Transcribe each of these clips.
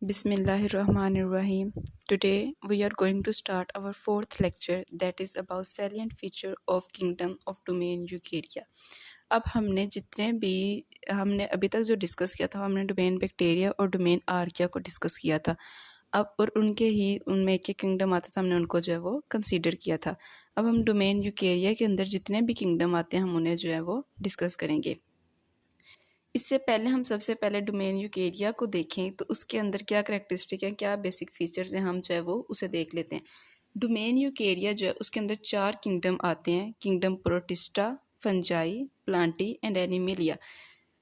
Bismillahirrahmanirrahim. Today we are going to start our fourth lecture that is about salient feature of kingdom of domain eukarya. अब हमने अभी तक जो discuss किया था हमने डोमेन बैक्टीरिया और डोमेन आर्किया को डिस्कस किया था। अब और उनमें एक किंगडम आता था हमने उनको जो है वो कंसीडर किया था। अब हम डोमेन यूकेरिया के अंदर जितने भी किंगडम आते हैं हम उन्हें जो है वो डिस्कस करेंगे। इससे पहले हम सबसे पहले डोमेन यूकेरिया को देखें तो उसके अंदर क्या करैक्टरिस्टिक है, क्या बेसिक फीचर्स हैं, हम जो है वो उसे देख लेते हैं। डोमेन यूकेरिया जो है उसके अंदर 4 किंगडम आते हैं, kingdom protista, fungi, Plantae and animalia.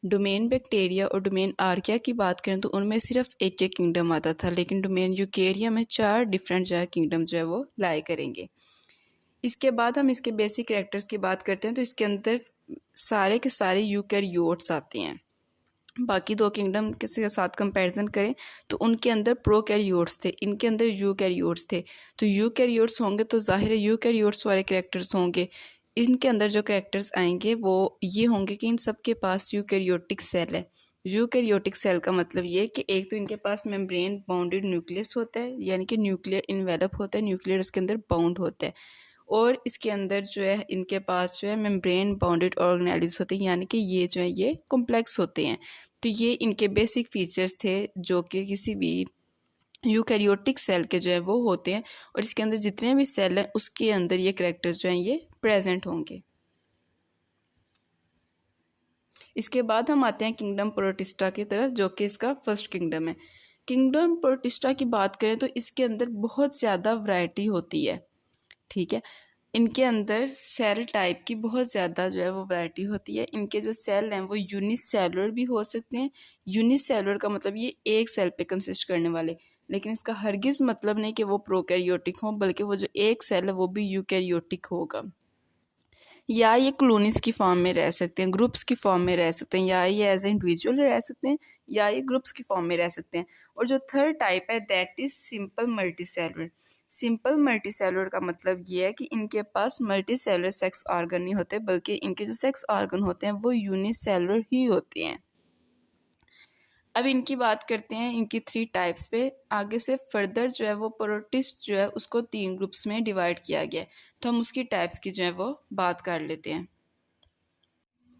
Domain bacteria और डोमेन आर्किया की बात करें तो उनमें सिर्फ एक एक किंगडम आता था, लेकिन डोमेन यूकेरिया में 4 डिफरेंट जो है किंगडम जो है वो लाए करेंगे। इसके बाद हम इसके बेसिक कैरेक्टर्स की बात करते हैं तो इसके अंदर सारे के सारे यूकैरियोट्स आते हैं। बाकी 2 किंगडम के साथ कंपैरिजन करें तो उनके अंदर प्रोकैरियोट्स थे, इनके अंदर यूकैरियोट्स थे। तो यूकैरियोट्स होंगे तो जाहिर है यूकैरियोट्स वाले कैरेक्टर्स होंगे। इनके अंदर जो कैरेक्टर्स आएंगे वो ये होंगे कि इन सब के पास यूकैरियोटिक सेल है। यूकैरियोटिक सेल का मतलब ये कि एक तो इनके पास मेम्ब्रेन बाउंडेड न्यूक्लियस होता है, यानी कि न्यूक्लियर इन्वेलप होता है, न्यूक्लियर उसके अंदर बाउंड होता है। और इसके अंदर जो है इनके पास जो है मेम्ब्रेन बाउंडेड ऑर्गेनेल्स होते हैं, यानी कि ये जो है ये कॉम्प्लेक्स होते हैं। तो ये इनके बेसिक फीचर्स थे जो कि किसी भी यूकैरियोटिक सेल के जो है वो होते हैं, और इसके अंदर जितने भी सेल हैं उसके अंदर ये कैरेक्टर्स जो हैं ये प्रेजेंट होंगे। इसके बाद हम आते हैं किंगडम प्रोटिस्टा की तरफ, जो कि इसका फर्स्ट किंगडम है। किंगडम प्रोटिस्टा की बात करें तो इसके अंदर बहुत ज़्यादा वैरायटी होती है, ठीक है। इनके अंदर सेल टाइप की बहुत ज़्यादा जो है वो वैरायटी होती है। इनके जो सेल हैं वो यूनिसेलुलर भी हो सकते हैं। यूनिसेलुलर का मतलब ये एक सेल पे कंसिस्ट करने वाले, लेकिन इसका हरगिज़ मतलब नहीं कि वो प्रोकैरियोटिक हों, बल्कि वो जो एक सेल है वो भी यूकैरियोटिक होगा। या ये कॉलोनीज की फॉर्म में रह सकते हैं, ग्रुप्स की फॉर्म में रह सकते हैं, या ये एज ए इंडिविजुअल रह सकते हैं, या ये ग्रुप्स की फॉर्म में रह सकते हैं। और जो थर्ड टाइप है that is simple multicellular. Simple multicellular का मतलब ये है कि इनके पास मल्टीसेलुलर सेक्स ऑर्गन नहीं होते, बल्कि इनके जो सेक्स ऑर्गन होते हैं वो यूनिसेलुलर ही होते हैं। अब इनकी बात करते हैं इनकी 3 टाइप्स पे। आगे से फर्दर जो है वो प्रोटिस्ट जो है उसको 3 ग्रुप्स में डिवाइड किया गया है, तो हम उसकी टाइप्स की जो है वो बात कर लेते हैं।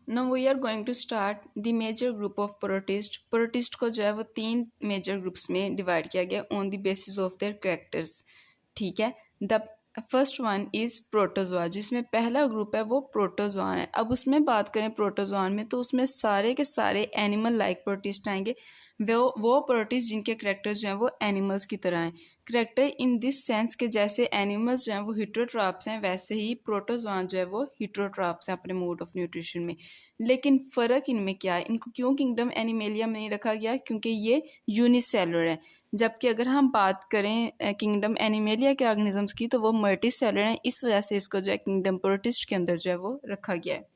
Now we are going to start the major group of protist. Protist को जो है वो 3 मेजर ग्रुप्स में डिवाइड किया गया on the basis of their characters, ठीक है। The first one is protozoa, जिसमें पहला ग्रुप है वो प्रोटोजोआन है। अब उसमें बात करें प्रोटोजोआन में तो उसमें सारे के सारे एनिमल लाइक प्रोटिस्ट आएंगे। वो प्रोटिस्ट जिनके करेक्टर्स जो हैं वो एनिमल्स की तरह हैं। करेक्टर इन दिस सेंस के जैसे एनिमल्स जो हैं वो हिट्रोट्राप्स हैं, वैसे ही प्रोटोजोआन जो है वो हिट्रोट्राप्स हैं अपने मोड ऑफ न्यूट्रिशन में। लेकिन फ़र्क इनमें क्या है, इनको क्यों किंगडम एनिमेलिया में नहीं रखा गया, क्योंकि ये यूनिसेलुलर है। जबकि अगर हम बात करें किंगडम एनिमेलिया के ऑर्गेनिजम्स की तो वो मल्टीसेलुलर हैं, इस वजह से इसको जो है किंगडम प्रोटिस्ट के अंदर जो है वो रखा गया है।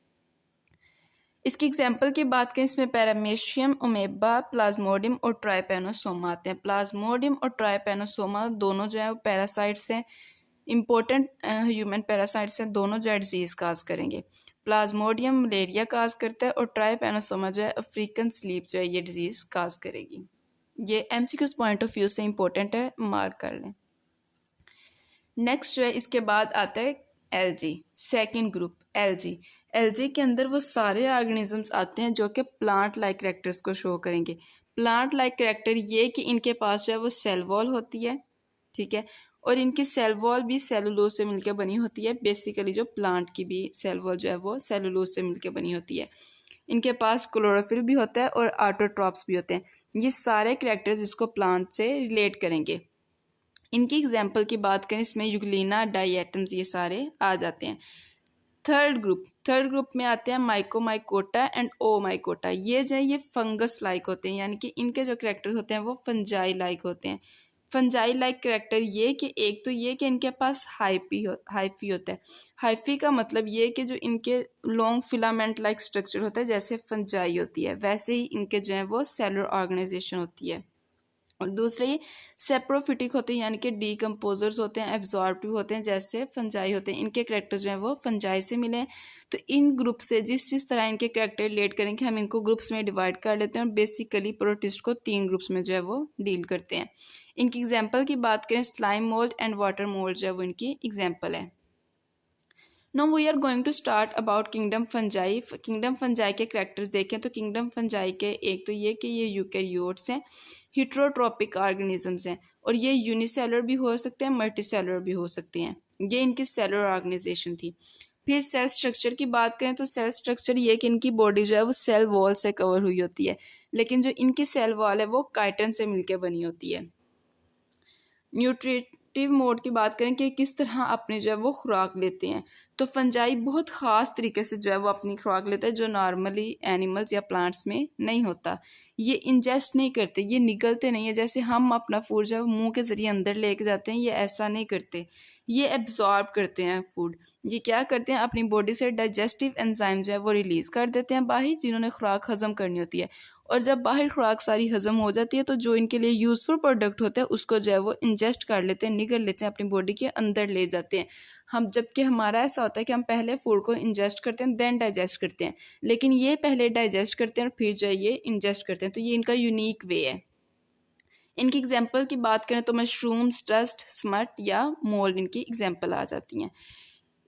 इसकी एग्जाम्पल की बात करें इसमें पैरामेशियम, ओमेबा, प्लाज्मोडियम और ट्राइपेनोसोमा आते हैं। प्लाज्मोडियम और ट्राइपेनोसोमा दोनों जो है वो पैरासाइट्स हैं, इंपॉर्टेंट ह्यूमन पैरासाइट्स हैं, दोनों जो है डिजीज़ काज करेंगे। प्लाज्मोडियम मलेरिया काज करता है और ट्राइपेनोसोमा जो है अफ्रीकन स्लीप जो है ये डिजीज़ काज करेगी। ये एमसीक्यूज़ पॉइंट ऑफ व्यू से इंपॉर्टेंट है, मार्क कर लें। नेक्स्ट जो है इसके बाद आता है LG, second group LG. LG के अंदर वो सारे ऑर्गेनिजम्स आते हैं जो कि प्लांट लाइक कैरेक्टर्स को शो करेंगे। प्लांट लाइक कैरेक्टर ये कि इनके पास जो है वो सेल वॉल होती है, ठीक है, और इनकी सेल वॉल भी सेलुलोज से मिलकर बनी होती है। बेसिकली जो प्लांट की भी सेल वॉल जो है वो सेलुलोज से मिलकर बनी होती है। इनके पास क्लोरोफिल भी होता है और ऑटोट्रॉप्स भी होते हैं। ये सारे कैरेक्टर्स इसको प्लांट से रिलेट करेंगे। इनकी एग्जाम्पल की बात करें इसमें यूग्लिना, डाइएटम्स ये सारे आ जाते हैं। थर्ड ग्रुप में आते हैं माइकोमाइकोटा एंड ओमाइकोटा। ये जो है ये फंगस लाइक होते हैं, यानी कि इनके जो करेक्टर्स होते हैं वो फंजाई लाइक होते हैं। फंजाई लाइक करेक्टर ये कि एक तो ये कि इनके पास हाइफी होता है। हाइफी का मतलब ये कि जो इनके लॉन्ग फिलामेंट लाइक स्ट्रक्चर होता है, जैसे फंजाई होती है वैसे ही इनके जो है वो सेलुलर ऑर्गेनाइजेशन होती है। और दूसरे ये सेप्रोफिटिक होते हैं यानी कि डीकम्पोजर्स होते हैं, एब्जॉर्बिव होते हैं जैसे फंजाई होते हैं। इनके करैक्टर जो हैं वो फंजाई से मिले हैं। तो इन ग्रुप से जिस तरह इनके करैक्टर रिलेट करेंगे हम इनको ग्रुप्स में डिवाइड कर लेते हैं और बेसिकली प्रोटिस्ट को 3 ग्रुप्स में जो है वो डील करते हैं। इनकी एग्जाम्पल की बात करें slime mould and water mould जो है वो इनकी एग्जाम्पल है। Now we are going to start about kingdom fungi. Kingdom fungi के करैक्टर्स देखें तो किंगडम फंजाई के एक तो ये कि ये यूकैरियोट्स हैं, हिट्रोट्रॉपिक ऑर्गेनिजम्स हैं और ये यूनिसेलुलर भी हो सकते हैं, मल्टीसेलुलर भी हो सकते हैं। ये इनकी सेलुलर ऑर्गेनाइजेशन थी। फिर सेल स्ट्रक्चर की बात करें तो सेल स्ट्रक्चर ये कि इनकी बॉडी जो है वो सेल वॉल से कवर हुई होती है, लेकिन जो इनकी सेल वॉल है वो काइटिन से मिलकर बनी होती है। न्यूट्रिटिव मोड की बात करें कि किस तरह अपने जो है वो खुराक लेते हैं, तो फंजाई बहुत ख़ास तरीके से जो है वो अपनी खुराक लेता है जो नॉर्मली एनिमल्स या प्लांट्स में नहीं होता। ये इंजेस्ट नहीं करते, ये निगलते नहीं है जैसे हम अपना फूड जो है वो मुँह के ज़रिए अंदर लेके जाते हैं, ये ऐसा नहीं करते। ये एब्जॉर्ब करते हैं फूड। ये क्या करते हैं अपनी बॉडी से डाइजेस्टिव एंजाइम जो है वो रिलीज़ कर देते हैं बाहर, जिन्होंने खुराक हज़म करनी होती है। और जब बाहर खुराक सारी हज़म हो जाती है तो जो इनके लिए यूज़फुल प्रोडक्ट होता है उसको जो है वो इंजेस्ट कर लेते हैं, निगल लेते हैं, अपनी बॉडी के अंदर ले जाते हैं। हम जबकि हमारा ऐसा होता है कि हम पहले फूड को इंजेस्ट करते हैं देन डाइजेस्ट करते हैं, लेकिन ये पहले डाइजेस्ट करते हैं और फिर जो है ये इंजेस्ट करते हैं। तो ये इनका यूनिक वे है। इनकी एग्जाम्पल की बात करें तो मशरूम्स, डस्ट, स्मट या मोल्ड इनकी एग्जाम्पल आ जाती हैं।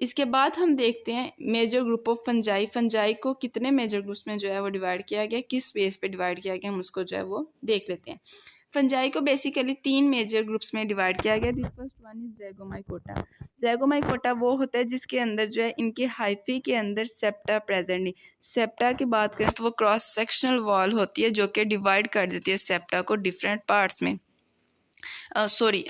इसके बाद हम देखते हैं major group of fungi. Fungi को कितने मेजर ग्रुप्स में जो है वो डिवाइड किया गया, किस बेस पे डिवाइड किया गया, हम उसको जो है वो देख लेते हैं। फंजाई को बेसिकली 3 मेजर ग्रुप्स में डिवाइड किया गया। The first one is zygomycota. Zygomycota वो होता है जिसके अंदर जो है इनके हाइफी के अंदर सेप्टा प्रेजेंट नहीं। सेप्टा की बात करें तो वो क्रॉस सेक्शनल वॉल होती है जो कि डिवाइड कर देती है सेप्टा को डिफरेंट पार्ट्स में,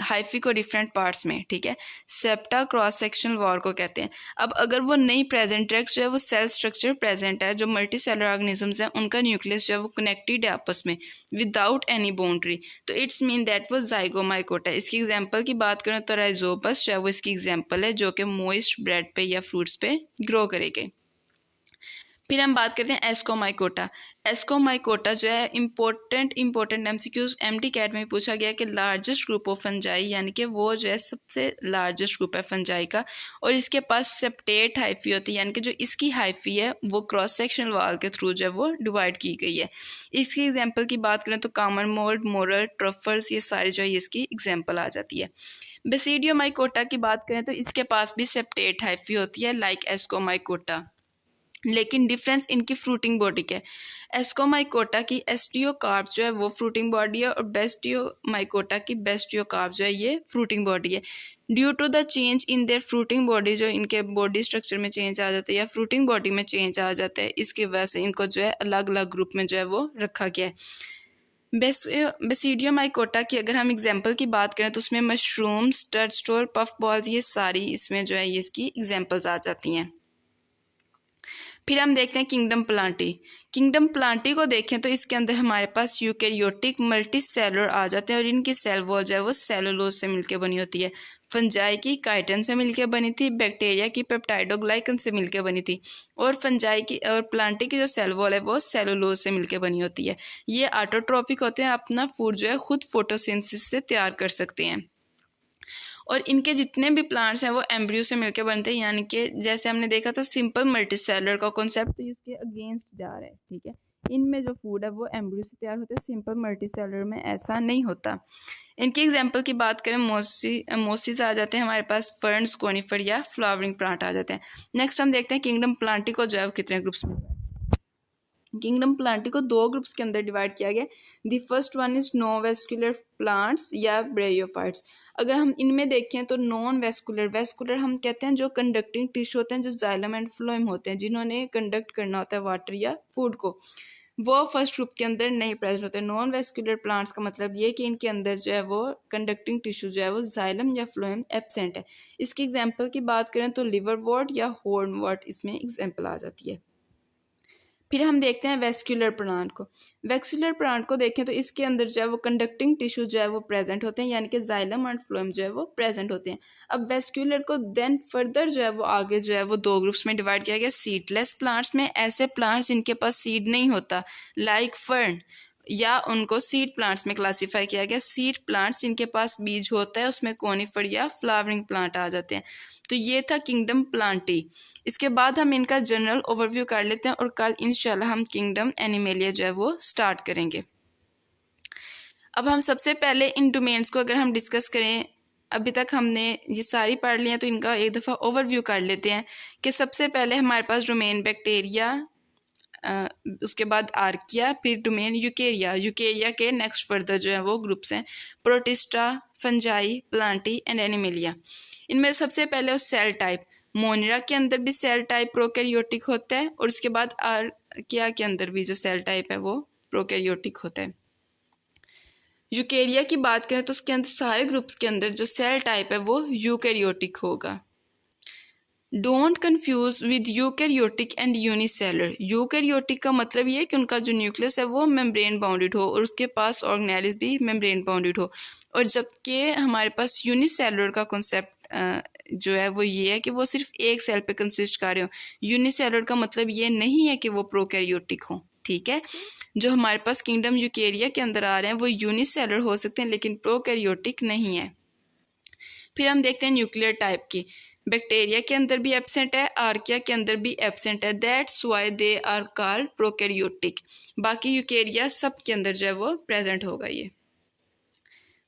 हाइफी को डिफरेंट पार्ट्स में, ठीक है। सेप्टा क्रॉस सेक्शनल वॉल को कहते हैं। अब अगर वो नहीं प्रेजेंट है जो है वो सेल स्ट्रक्चर प्रेजेंट है, जो मल्टी सेलर ऑर्गेनिजम्स हैं उनका न्यूक्लियस जो है वो कनेक्टेड है आपस में विदाउट एनी बाउंड्री, तो इट्स मीन दैट वो ज़ाइगोमाइकोटा। इसकी एग्जांपल की बात करें तो राइजोपस जो है वो इसकी एग्जांपल है जो कि मॉइस्ट ब्रेड पे या फ्रूट्स पे ग्रो करेंगे। फिर हम बात करते हैं एस्कोमाइकोटा। एस्कोमाइकोटा जो है इम्पोर्टेंट एमसीक्यूज MT-CAT में पूछा गया कि लार्जेस्ट ग्रुप ऑफ फंजाई, यानी कि वो जो है सबसे लार्जेस्ट ग्रुप है फंजाई का, और इसके पास सेप्टेट हाइफी होती है, यानी कि जो इसकी हाइफी है वो क्रॉस सेक्शनल वॉल के थ्रू जो है वो डिवाइड की गई है। इसकी एग्जाम्पल की बात करें तो कॉमन मोल्ड, मोरल, ट्रफल्स, ये सारी जो है इसकी एग्जाम्पल आ जाती है। बेसिडियोमाइकोटा की बात करें तो इसके पास भी सेप्टेट हाइफी होती है लाइक एस्कोमाइकोटा, लेकिन डिफरेंस इनकी फ्रूटिंग बॉडी के। एस्कोमाइकोटा की एस्टियोकार्प जो है वो फ्रूटिंग बॉडी है और बेस्टियोमाइकोटा की बेस्टियोकार्प जो है ये फ्रूटिंग बॉडी है। Due to the change in their fruiting body, जो इनके बॉडी स्ट्रक्चर में चेंज आ जाता है या फ्रूटिंग बॉडी में चेंज आ जाता है, इसकी वजह से इनको जो है अलग अलग ग्रुप में जो है वो रखा गया है। बेसिडियोमाइकोटा की अगर हम एग्जाम्पल की बात करें तो उसमें मशरूम्स, टर्टस्टोल, पफ बॉल्स, ये सारी इसमें जो है ये इसकी एग्जाम्पल्स आ जाती हैं। फिर हम देखते हैं किंगडम प्लांटी। किंगडम प्लांटी को देखें तो इसके अंदर हमारे पास यूकैरियोटिक मल्टी सेलुलर आ जाते हैं और इनकी सेल वॉल जो है वो सेलुलोज से मिलकर बनी होती है। फंजाई की काइटिन से मिलकर बनी थी, बैक्टीरिया की पेप्टाइडोग्लाइकन से मिलकर बनी थी, और फंजाई की और प्लांटी की जो सेल वॉल है वो सेलुलोज से मिलकर बनी होती है। ये ऑटोट्रोपिक होते हैं, अपना फूड जो है खुद फोटोसिंथेसिस से तैयार कर सकते हैं। और इनके जितने भी प्लांट्स हैं वो एम्ब्रियो से मिलकर बनते हैं, यानी कि जैसे हमने देखा था सिंपल मल्टीसेलुलर का कॉन्सेप्ट, तो इसके अगेंस्ट जा रहा है, ठीक है। इनमें जो फूड है वो एम्ब्रियो से तैयार होता है, सिंपल मल्टीसेलुलर में ऐसा नहीं होता। इनकी एग्जांपल की बात करें मोसीज आ जाते हैं हमारे पास, फर्न्स, कोनिफर या फ्लावरिंग प्लांट आ जाते हैं। नेक्स्ट हम देखते हैं किंगडम प्लांटी को जो है कितने ग्रुप्स में। किंगडम प्लांटी को 2 ग्रुप्स के अंदर डिवाइड किया गया। The first one is no vascular plants या ब्रेयोफाइट्स। अगर हम इनमें देखें तो नॉन वेस्कुलर हम कहते हैं जो कंडक्टिंग टिश्यू होते हैं, जो जाइलम एंड फ्लोएम होते हैं, जिन्होंने कंडक्ट करना होता है वाटर या फूड को, वो फर्स्ट ग्रुप के अंदर नहीं प्रेजेंट होते। नॉन वेस्कुलर प्लांट्स का मतलब ये कि इनके अंदर जो है वो कंडक्टिंग टिश्यू जो है वो जाइलम या फ्लोएम एब्सेंट है। इसकी एग्जाम्पल की बात करें तो लिवरवॉर्ट या हॉर्नवॉर्ट इसमें एग्जाम्पल आ जाती है। फिर हम देखते हैं वेस्कुलर प्लांट को। वेस्कुलर प्लांट को देखें तो इसके अंदर जो है वो कंडक्टिंग टिश्यू जो है वो प्रेजेंट होते हैं, यानी कि जाइलम और फ्लोएम जो है वो प्रेजेंट होते हैं। अब वेस्कुलर को देन फर्दर जो है वो आगे जो है वो 2 ग्रुप्स में डिवाइड किया गया। सीडलेस प्लांट्स में ऐसे प्लांट्स जिनके पास सीड नहीं होता, लाइक फर्न, या उनको सीड प्लांट्स में क्लासीफाई किया गया। सीड प्लांट्स जिनके पास बीज होता है उसमें कोनिफर या फ्लावरिंग प्लांट आ जाते हैं। तो ये था किंगडम प्लांटी। इसके बाद हम इनका जनरल ओवरव्यू कर लेते हैं और कल इंशाल्लाह हम किंगडम एनिमेलिया जो है वो स्टार्ट करेंगे। अब हम सबसे पहले इन डोमेन्स को अगर हम डिस्कस करें, अभी तक हमने ये सारी पढ़ ली हैं तो इनका एक दफ़ा ओवरव्यू कर लेते हैं कि सबसे पहले हमारे पास डोमेन बैक्टीरिया, उसके बाद आर्किया, फिर डोमेन यूकेरिया। यूकेरिया के नेक्स्ट फर्दर जो है वो ग्रुप्स हैं protista, fungi, Plantae and animalia. इनमें सबसे पहले सेल टाइप, मोनिरा के अंदर भी सेल टाइप प्रोकैरियोटिक होता है और उसके बाद आर्किया के अंदर भी जो सेल टाइप है वो प्रोकैरियोटिक होता है। यूकेरिया की बात करें तो उसके अंदर सारे ग्रुप्स के अंदर जो सेल टाइप है वो यूकैरियोटिक होगा। Don't confuse with eukaryotic and unicellular. Eukaryotic का मतलब ये है कि उनका जो न्यूक्लियस है वो मेम्ब्रेन बाउंडेड हो और उसके पास ऑर्गेनेलिस भी मेम्ब्रेन बाउंडेड हो। और जबकि हमारे पास यूनिसेलर का कॉन्सेप्ट जो है वो ये है कि वो सिर्फ एक सेल पे कंसिस्ट कर रहे हो। यूनिसेलर का मतलब ये नहीं है कि वो प्रोकैरियोटिक हो, ठीक है। जो हमारे पास किंगडम यूकेरिया के अंदर आ रहे हैं वो यूनिसेलर हो सकते हैं लेकिन प्रोकैरियोटिक नहीं है। फिर हम देखते हैं न्यूक्लियर टाइप की। बैक्टीरिया के अंदर भी एब्सेंट है, आर्किया के अंदर भी एब्सेंट है, that's why they are called prokaryotic. बाकी यूकेरिया सब के अंदर जो है वो प्रेजेंट होगा। ये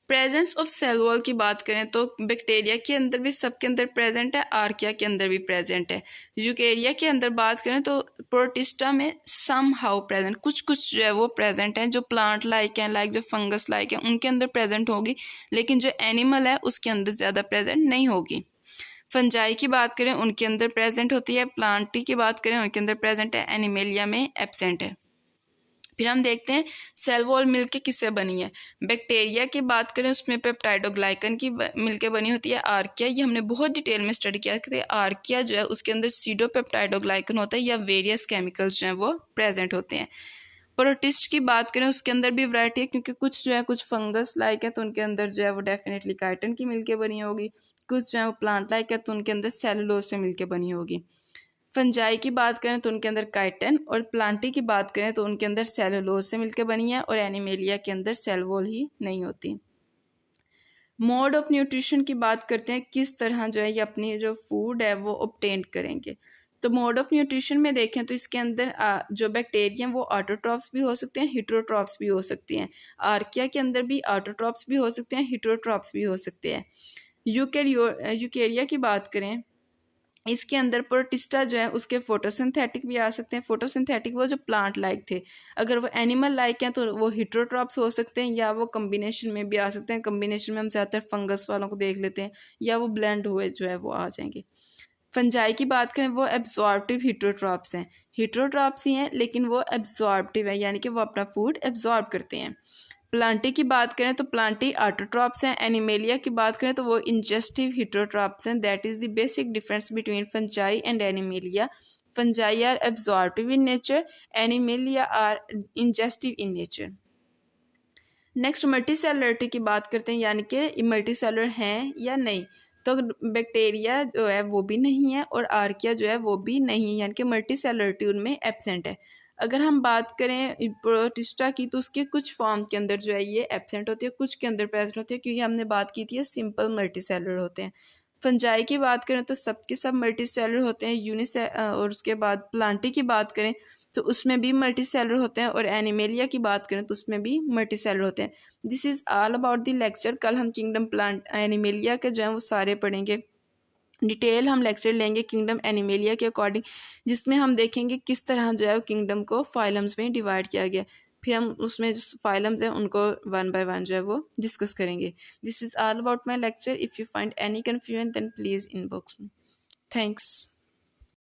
प्रेजेंस ऑफ सेल वॉल की बात करें तो बैक्टीरिया के अंदर भी सबके अंदर प्रेजेंट है, आर्किया के अंदर भी प्रेजेंट है। यूकेरिया के अंदर बात करें तो प्रोटिस्टा में सम हाउ प्रेजेंट, कुछ कुछ जो है वो प्रेजेंट है, जो प्लांट लाइक हैं, लाइक जो फंगस लाइक है उनके अंदर प्रेजेंट होगी, लेकिन जो एनिमल है उसके अंदर ज़्यादा प्रेजेंट नहीं होगी। फंजाई की बात करें उनके अंदर प्रेजेंट होती है, प्लांटी की बात करें उनके अंदर प्रेजेंट है, एनिमेलिया में एब्सेंट है। फिर हम देखते हैं सेल वॉल मिलके किससे बनी है। बैक्टीरिया की बात करें उसमें पेप्टाइडोग्लाइकन की मिलके बनी होती है। आर्किया, ये हमने बहुत डिटेल में स्टडी किया कि आर्किया जो है उसके अंदर सीडोपेप्टाइडोग्लाइकन होता है या वेरियस केमिकल्स जो हैं वो प्रेजेंट होते हैं। प्रोटिस्ट की बात करें उसके अंदर भी वैरायटी है, क्योंकि कुछ जो है कुछ फंगस लाइक है तो उनके अंदर जो है वो डेफिनेटली काइटिन की मिलके बनी होगी, कुछ जो है वो प्लांट लाइक है तो उनके अंदर सेलुलोज से मिलके बनी होगी। फंजाई की बात करें तो उनके अंदर काइटिन, और प्लांटी की बात करें तो उनके अंदर सेलुलोज से मिलकर बनी है, और एनिमेलिया के अंदर सेल वॉल ही नहीं होती। मोड ऑफ न्यूट्रिशन की बात करते हैं, किस तरह जो है ये अपनी जो फूड है वो ऑब्टेन करेंगे। तो मोड ऑफ न्यूट्रिशन में देखें तो इसके अंदर जो बैक्टीरिया हैं वो ऑटोट्रॉप्स भी हो सकते हैं, हिट्रोट्रॉप्स भी हो सकती हैं। आर्किया के अंदर भी ऑटोट्रॉप्स भी हो सकते हैं, हिट्रोट्रॉप्स भी हो सकते हैं। यूकेरिया की बात करें, इसके अंदर प्रोटिस्टा जो है उसके फोटोसिंथेटिक भी आ सकते हैं। फोटोसिंथेटिक वो जो प्लांट लाइक थे, अगर वो एनिमल लाइक हैं तो वो हिट्रोट्रॉप्स हो सकते हैं, या वो कम्बिनेशन में भी आ सकते हैं। कम्बिनेशन में हम ज़्यादातर फंगस वालों को देख लेते हैं, या वो ब्लेंड हुए जो है वो आ जाएंगे। फंजाई की बात करें वो एब्जॉर्बिव हिट्रोट्रॉप्स हैं, हिट्रोट्रॉप्स ही हैं लेकिन वो एब्जॉर्बिव है, यानी कि वो अपना फूड एब्जॉर्ब करते हैं। प्लांटी की बात करें तो प्लांटी ऑटोट्रॉप्स हैं। एनिमेलिया की बात करें तो वो इंजेस्टिव हिट्रोट्रॉप्स हैं। That is the basic difference between fungi and animalia. Fungi are absorptive in nature, animalia are ingestive in nature. Next multicellularity की बात करते हैं, यानी कि मल्टीसेलुलर हैं या नहीं। तो बैक्टीरिया जो है वो भी नहीं है और आर्किया जो है वो भी नहीं है, यानी कि मल्टीसेलुलरिटी उनमें एब्सेंट है। अगर हम बात करें प्रोटिस्टा की तो उसके कुछ फॉर्म के अंदर जो है ये एब्सेंट होती है, कुछ के अंदर प्रेजेंट होती है, क्योंकि हमने बात की थी सिंपल मल्टीसेलुलर होते हैं। फंजाई की बात करें तो सबके सब मल्टीसेलुलर होते हैं। और उसके बाद प्लांटी की बात करें तो उसमें भी मल्टीसेलुलर होते हैं, और एनिमेलिया की बात करें तो उसमें भी मल्टीसेलुलर होते हैं। This is all about the lecture. कल हम किंगडम प्लांट एनिमेलिया के जो है वो सारे पढ़ेंगे। डिटेल हम लेक्चर लेंगे किंगडम एनिमेलिया के अकॉर्डिंग, जिसमें हम देखेंगे किस तरह जो है किंगडम को फाइलम्स में डिवाइड किया गया। फिर हम उसमें जो फाइलम्स हैं उनको वन बाय वन जो है वो डिस्कस करेंगे। This is all about my lecture. If you find any confusion then please inbox me. Thanks.